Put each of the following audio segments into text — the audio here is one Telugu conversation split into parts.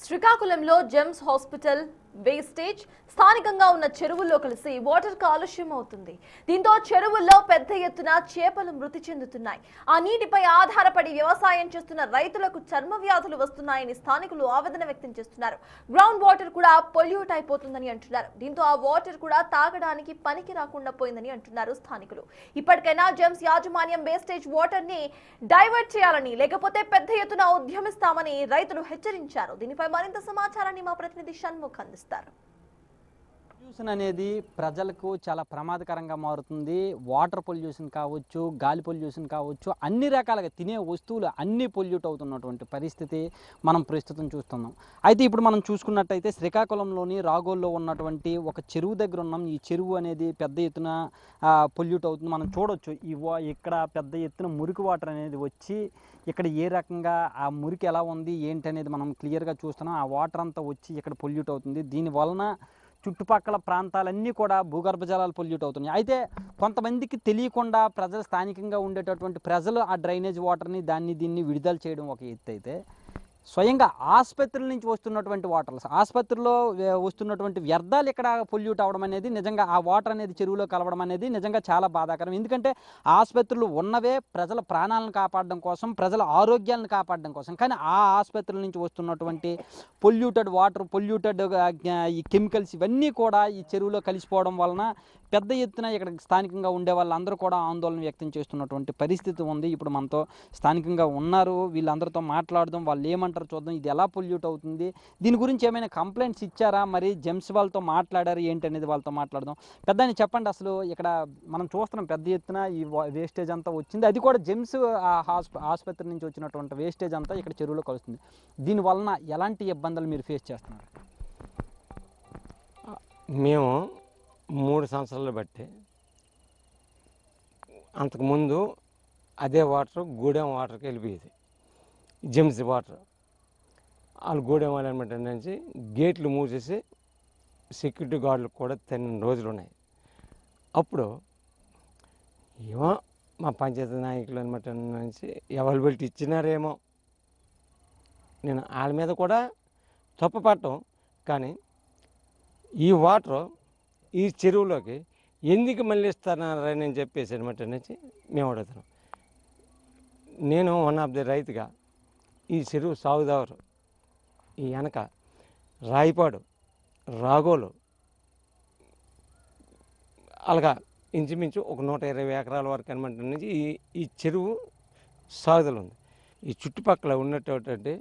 శ్రీకాకుళంలో జెమ్స్ హాస్పిటల్ వేస్టేజ్ స్థానికంగా ఉన్న చెరువుల్లో కలిసి వాటర్ కాలుష్యం అవుతుంది. దీంతో చెరువుల్లో పెద్ద ఎత్తున చేపలు మృతి చెందుతున్నాయి. ఆ నీటిపై ఆధారపడి వ్యవసాయం చేస్తున్న రైతులకు చర్మ వ్యాధులు వస్తున్నాయని స్థానికులు ఆవేదన వ్యక్తం చేస్తున్నారు. గ్రౌండ్ వాటర్ కూడా పొల్యూట్ అయిపోతుందని అంటున్నారు. దీంతో ఆ వాటర్ కూడా తాగడానికి పనికి రాకుండా పోయిందని అంటున్నారు స్థానికులు. ఇప్పటికైనా జెమ్స్ యాజమాన్యం వేస్టేజ్ వాటర్ ని డైవర్ట్ చేయాలని, లేకపోతే పెద్ద ఎత్తున ఉద్యమిస్తామని రైతులు హెచ్చరించారు. దీనిపై మరింత సమాచారాన్ని మా ప్రతినిధి షణ్ముఖ్ అందిస్తారు. పొల్యూషన్ అనేది ప్రజలకు చాలా ప్రమాదకరంగా మారుతుంది. వాటర్ పొల్యూషన్ కావచ్చు, గాలి పొల్యూషన్ కావచ్చు, అన్ని రకాలుగా తినే వస్తువులు అన్నీ పొల్యూట్ అవుతున్నటువంటి పరిస్థితి మనం ప్రస్తుతం చూస్తున్నాం. అయితే ఇప్పుడు మనం చూసుకున్నట్టయితే శ్రీకాకుళంలోని రాగోల్లో ఉన్నటువంటి ఒక చెరువు దగ్గర ఉన్నాం. ఈ చెరువు అనేది పెద్ద ఎత్తున పొల్యూట్ అవుతుంది. మనం చూడొచ్చు ఇక్కడ పెద్ద ఎత్తున మురికి వాటర్ అనేది వచ్చి ఇక్కడ ఏ రకంగా ఆ మురికి ఎలా ఉంది ఏంటి అనేది మనం క్లియర్గా చూస్తున్నాం. ఆ వాటర్ అంతా వచ్చి ఇక్కడ పొల్యూట్ అవుతుంది. దీని వలన చుట్టుపక్కల ప్రాంతాలన్నీ కూడా భూగర్భ జలాలు పొల్యూట్ అవుతున్నాయి. అయితే కొంతమందికి తెలియకుండా ప్రజలు స్థానికంగా ఉండేటటువంటి ప్రజలు ఆ డ్రైనేజ్ వాటర్ని దీన్ని విడుదల చేయడం ఒక ఎత్తు అయితే, స్వయంగా ఆసుపత్రుల నుంచి వస్తున్నటువంటి వాటర్స్, ఆసుపత్రిలో వస్తున్నటువంటి వ్యర్థాలు ఇక్కడ పొల్యూట్ అవ్వడం అనేది, నిజంగా ఆ వాటర్ అనేది చెరువులో కలవడం అనేది నిజంగా చాలా బాధాకరం. ఎందుకంటే ఆసుపత్రులు ఉన్నవే ప్రజల ప్రాణాలను కాపాడడం కోసం, ప్రజల ఆరోగ్యాలను కాపాడడం కోసం. కానీ ఆ ఆసుపత్రుల నుంచి వస్తున్నటువంటి పొల్యూటెడ్ వాటర్, పొల్యూటెడ్ ఈ కెమికల్స్ ఇవన్నీ కూడా ఈ చెరువులో కలిసిపోవడం వలన పెద్ద ఎత్తున ఇక్కడ స్థానికంగా ఉండే వాళ్ళందరూ కూడా ఆందోళన వ్యక్తం చేస్తున్నటువంటి పరిస్థితి ఉంది. ఇప్పుడు మనతో స్థానికంగా ఉన్నారు, వీళ్ళందరితో మాట్లాడదాం, వాళ్ళు ఏమంటారు చూద్దాం. ఇది ఎలా పొల్యూట్ అవుతుంది, దీని గురించి ఏమైనా కంప్లైంట్స్ ఇచ్చారా, మరి జెమ్స్ వాళ్ళతో మాట్లాడారు ఏంటి అనేది వాళ్ళతో మాట్లాడదాం. పెద్దని చెప్పండి, అసలు ఇక్కడ మనం చూస్తున్నాం పెద్ద ఎత్తున ఈ వేస్టేజ్ అంతా వచ్చింది. అది కూడా జెమ్స్ ఆసుపత్రి నుంచి వచ్చినటువంటి వేస్టేజ్ అంతా ఇక్కడ చెరువులో కలుస్తుంది. దీనివలన ఎలాంటి ఇబ్బందులు మీరు ఫేస్ చేస్తున్నారు? మేము 3 సంవత్సరాలు బట్టి అంతకుముందు అదే వాటర్ గూడెం వాటర్కి వెళ్ళిపోయేది. జెమ్స్ వాటర్ వాళ్ళు గూడెం వాళ్ళు అనమాట నుంచి గేట్లు మూసేసి సెక్యూరిటీ గార్డులకు కూడా తిన్న రోజులు ఉన్నాయి. అప్పుడు ఏమో మా పంచాయతీ నాయకులు అనమాట నుంచి అవైలబిలిటీ ఇచ్చినారేమో, నేను వాళ్ళ మీద కూడా తప్పు పట్టం. కానీ ఈ వాటర్ ఈ చెరువులోకి ఎందుకు మళ్ళీ ఇస్తారని చెప్పేసి అనమాట నుంచి మేము అడుగుతున్నాం. నేను వన్ ఆఫ్ ది రైతుగా ఈ చెరువు సాగుదారు ఈ వెనక రాయిపాడు, రాగోలు అలాగా ఇంచుమించు ఒక 120 ఎకరాల వరకు అనమాట నుంచి ఈ చెరువు సాగుదల ఉంది. ఈ చుట్టుపక్కల ఉన్నటువంటి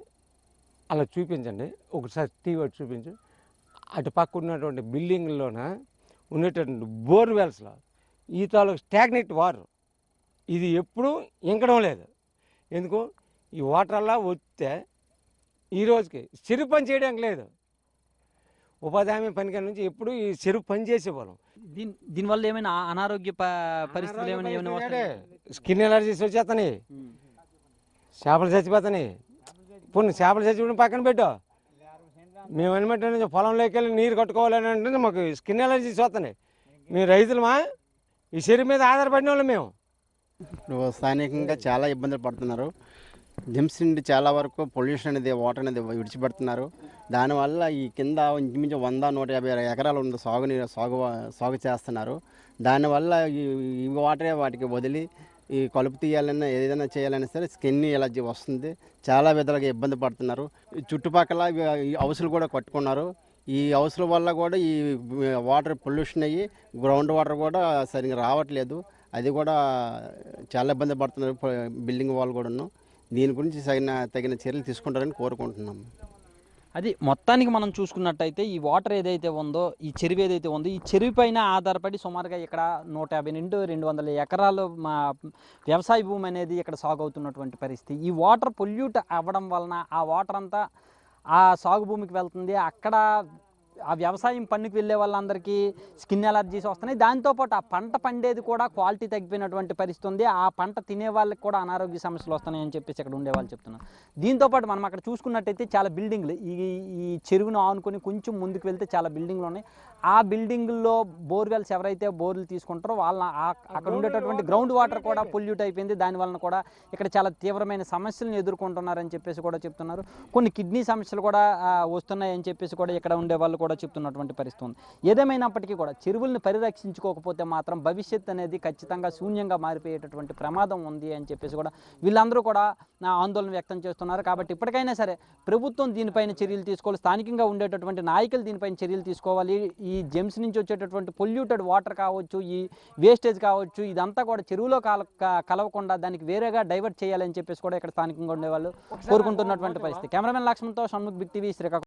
అలా చూపించండి, ఒకసారి టీవీ చూపించు. అటు పక్క ఉన్నటువంటి బిల్డింగ్లోన ఉండేటటువంటి బోర్వెల్స్లో ఈ తాలూకు స్టాగ్నెట్ వాటర్ ఇది ఎప్పుడూ ఇంకడం లేదు. ఎందుకు ఈ వాటర్ అలా వస్తే ఈ రోజుకి చెరువు పని చేయడానికి లేదు. ఉపాధి హామీ పనికాడ నుంచి ఎప్పుడు ఈ చెరువు పని చేసేవాళ్ళం. దీనివల్ల ఏమైనా అనారోగ్య పరిస్థితులు ఏమైనా, స్కిన్ ఎలర్జీస్ వచ్చేస్తాయి, చేపలు చచ్చిపోతాయి. ఇప్పుడు చేపలు చచ్చిపోయిన పక్కన పెట్టు, మేము అనమాట పొలంలోకి వెళ్ళి నీరు కట్టుకోవాలని అంటే మాకు స్కిన్ ఎలర్జీస్ వస్తున్నాయి. మేము రైతులమా, ఈ చెరువు మీద ఆధారపడిన వాళ్ళం. మేము ఇప్పుడు స్థానికంగా చాలా ఇబ్బందులు పడుతున్నారు. జెమ్స్ నుండి చాలా వరకు పొల్యూషన్ అనేది వాటర్ అనేది విడిచిపెడుతున్నారు. దానివల్ల ఈ కింద ఇంచుమించు 100-150 ఎకరాలు ఉంది సాగు చేస్తున్నారు. దానివల్ల ఈ వాటరే వాటికి వదిలి ఈ కలుపు తీయాలన్నా ఏదైనా చేయాలన్నా సరే స్కిన్ ఎలర్జీ వస్తుంది. చాలా విధాలుగా ఇబ్బంది పడుతున్నారు. చుట్టుపక్కల ఈ హౌసులు కూడా కట్టుకున్నారు. ఈ హౌసుల వల్ల కూడా ఈ వాటర్ పొల్యూషన్ అయ్యి గ్రౌండ్ వాటర్ కూడా సరిగ్గా రావట్లేదు. అది కూడా చాలా ఇబ్బంది పడుతున్నారు బిల్డింగ్ వాళ్ళు కూడాను. దీని గురించి తగిన చర్యలు తీసుకుంటారని కోరుకుంటున్నాము. అది మొత్తానికి మనం చూసుకున్నట్టయితే ఈ వాటర్ ఏదైతే ఉందో, ఈ చెరువు ఏదైతే ఉందో, ఈ చెరువు పైన ఆధారపడి సుమారుగా ఇక్కడ 150 నుండి 200 ఎకరాలు మా వ్యవసాయ భూమి అనేది ఇక్కడ సాగు అవుతున్నటువంటి పరిస్థితి. ఈ వాటర్ పొల్యూట్ అవ్వడం వలన ఆ వాటర్ అంతా ఆ సాగు భూమికి వెళ్తుంది. అక్కడ ఆ వ్యవసాయం పనికి వెళ్ళే వాళ్ళందరికీ స్కిన్ ఎలర్జీస్ వస్తున్నాయి. దాంతోపాటు ఆ పంట పండేది కూడా క్వాలిటీ తగ్గిపోయినటువంటి పరిస్థితి ఉంది. ఆ పంట తినే వాళ్ళకి కూడా అనారోగ్య సమస్యలు వస్తున్నాయని చెప్పేసి ఇక్కడ ఉండేవాళ్ళు చెప్తున్నారు. దీంతోపాటు మనం అక్కడ చూసుకున్నట్టయితే చాలా బిల్డింగ్లు, ఈ చెరువును ఆనుకొని కొంచెం ముందుకు వెళ్తే చాలా బిల్డింగ్లు ఉన్నాయి. ఆ బిల్డింగుల్లో బోర్వెల్స్ ఎవరైతే బోర్లు తీసుకుంటారో వాళ్ళ అక్కడ ఉండేటటువంటి గ్రౌండ్ వాటర్ కూడా పొల్యూట్ అయిపోయింది. దాని వలన కూడా ఇక్కడ చాలా తీవ్రమైన సమస్యలను ఎదుర్కొంటున్నారని చెప్పేసి కూడా చెప్తున్నారు. కొన్ని కిడ్నీ సమస్యలు కూడా వస్తున్నాయని చెప్పేసి కూడా ఇక్కడ ఉండే వాళ్ళు కూడా చెప్తున్నటువంటి పరిస్థితి ఉంది. ఏదేమైనప్పటికీ కూడా చెరువుల్ని పరిరక్షించుకోకపోతే మాత్రం భవిష్యత్ అనేది ఖచ్చితంగా శూన్యంగా మారిపోయేటటువంటి ప్రమాదం ఉంది అని చెప్పేసి కూడా వీళ్ళందరూ కూడా ఆందోళన వ్యక్తం చేస్తున్నారు. కాబట్టి ఇప్పటికైనా సరే ప్రభుత్వం దీనిపైన చర్యలు తీసుకోవాలి, స్థానికంగా ఉండేటటువంటి నాయకులు దీనిపైన చర్యలు తీసుకోవాలి. ఈ జెమ్స్ నుంచి వచ్చేటటువంటి పొల్యూటెడ్ వాటర్ కావచ్చు, ఈ వేస్టేజ్ కావచ్చు, ఇదంతా కూడా చెరువులో కలవకుండా దానికి వేరేగా డైవర్ట్ చేయాలని చెప్పేసి కూడా ఇక్కడ స్థానికంగా ఉండేవాళ్ళు కోరుకుంటున్నటువంటి పరిస్థితి. కెమెరామెన్ లక్ష్మణ్తో షణ్ముఖ్, బిగ్ టీవీ, శ్రీకాకుళం.